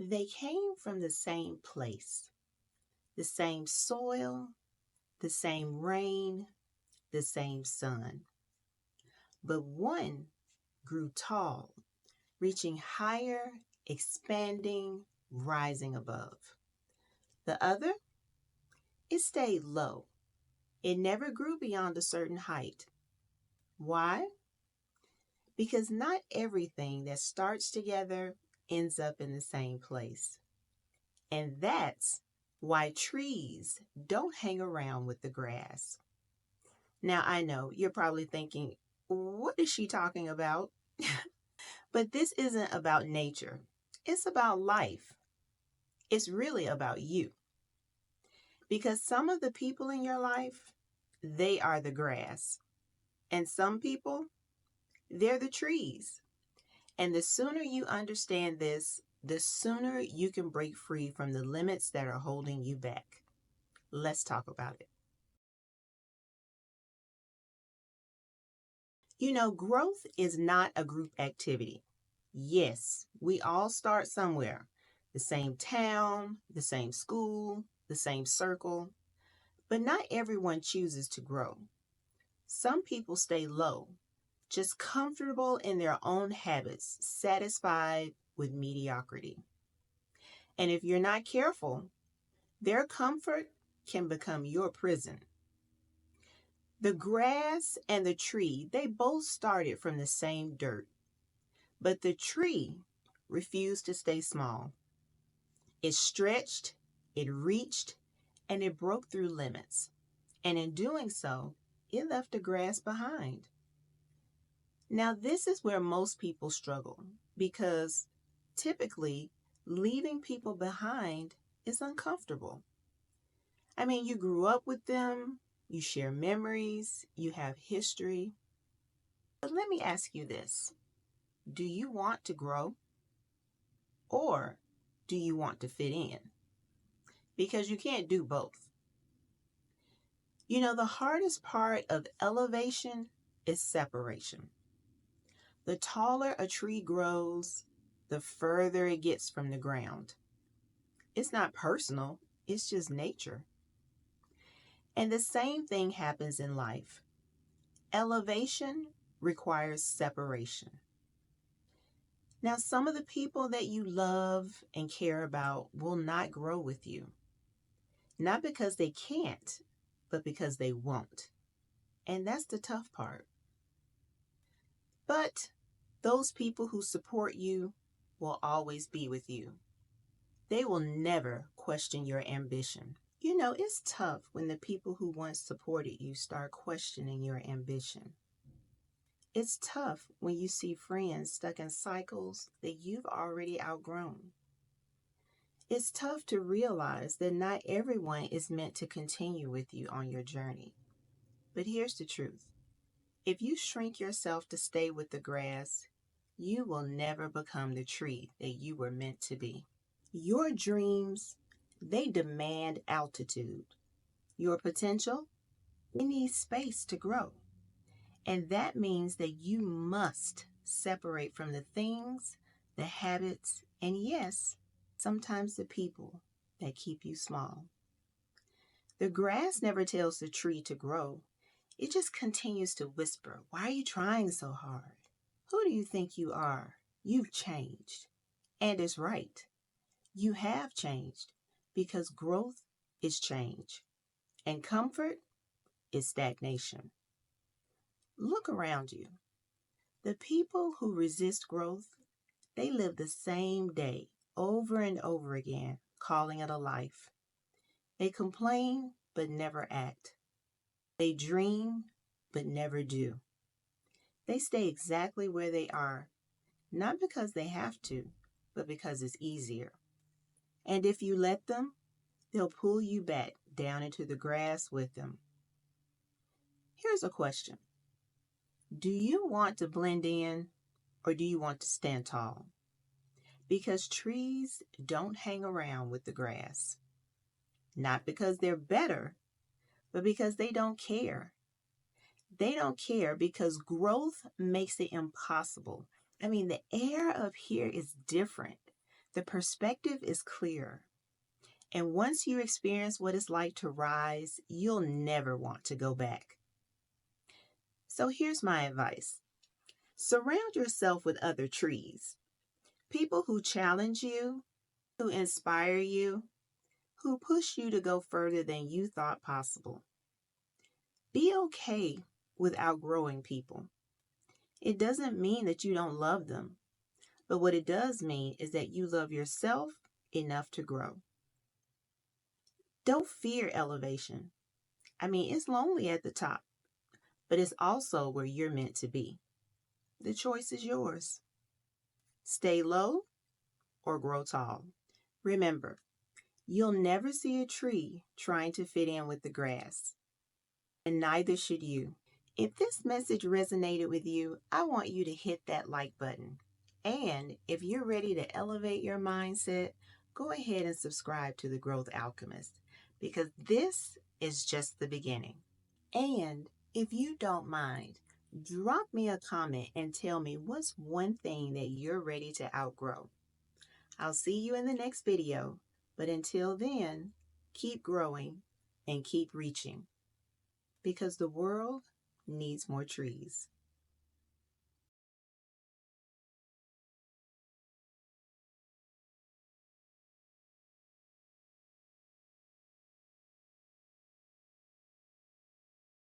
They came from the same place, the same soil, the same rain, the same sun. But one grew tall, reaching higher, expanding, rising above. The other, it stayed low. It never grew beyond a certain height. Why? Because not everything that starts together ends up in the same place. And that's why trees don't hang around with the grass. Now, I know you're probably thinking, what is she talking about? But this isn't about nature, it's about life. It's really about you. Because some of the people in your life, they are the grass. And some people, they're the trees. And the sooner you understand this, the sooner you can break free from the limits that are holding you back. Let's talk about it. Growth is not a group activity. Yes, we all start somewhere. The same town, the same school, the same circle. But not everyone chooses to grow. Some people stay low, just comfortable in their own habits, satisfied with mediocrity. And if you're not careful, their comfort can become your prison. The grass and the tree, they both started from the same dirt. But the tree refused to stay small. It stretched, it reached, and it broke through limits. And in doing so, it left the grass behind. Now, this is where most people struggle because typically leaving people behind is uncomfortable. I mean, you grew up with them, you share memories, you have history. But let me ask you this. Do you want to grow or do you want to fit in? Because you can't do both. The hardest part of elevation is separation. The taller a tree grows, the further it gets from the ground. It's not personal, it's just nature. And the same thing happens in life. Elevation requires separation. Now, some of the people that you love and care about will not grow with you. Not because they can't, but because they won't. And that's the tough part. But those people who support you will always be with you. They will never question your ambition. It's tough when the people who once supported you start questioning your ambition. It's tough when you see friends stuck in cycles that you've already outgrown. It's tough to realize that not everyone is meant to continue with you on your journey. But here's the truth. If you shrink yourself to stay with the grass, you will never become the tree that you were meant to be. Your dreams, they demand altitude. Your potential, it needs space to grow. And that means that you must separate from the things, the habits, and yes, sometimes the people that keep you small. The grass never tells the tree to grow. It just continues to whisper, "Why are you trying so hard? Who do you think you are? You've changed." And it's right. You have changed because growth is change and comfort is stagnation. Look around you. The people who resist growth, they live the same day over and over again, calling it a life. They complain but never act. They dream but never do. They stay exactly where they are, not because they have to, but because it's easier. And if you let them, they'll pull you back down into the grass with them. Here's a question. Do you want to blend in or do you want to stand tall? Because trees don't hang around with the grass. Not because they're better, but because they don't care. They don't care because growth makes it impossible. I mean, the air up here is different. The perspective is clear. And once you experience what it's like to rise, you'll never want to go back. So here's my advice. Surround yourself with other trees. People who challenge you, who inspire you, who push you to go further than you thought possible. Be okay with outgrowing people. It doesn't mean that you don't love them, but what it does mean is that you love yourself enough to grow. Don't fear elevation. It's lonely at the top, but it's also where you're meant to be. The choice is yours. Stay low or grow tall. Remember, you'll never see a tree trying to fit in with the grass, and neither should you. If this message resonated with you, I want you to hit that like button. And if you're ready to elevate your mindset, go ahead and subscribe to The Growth Alchemist, because this is just the beginning. And if you don't mind, drop me a comment and tell me what's one thing that you're ready to outgrow. I'll see you in the next video, but until then, keep growing and keep reaching, because the world needs more trees.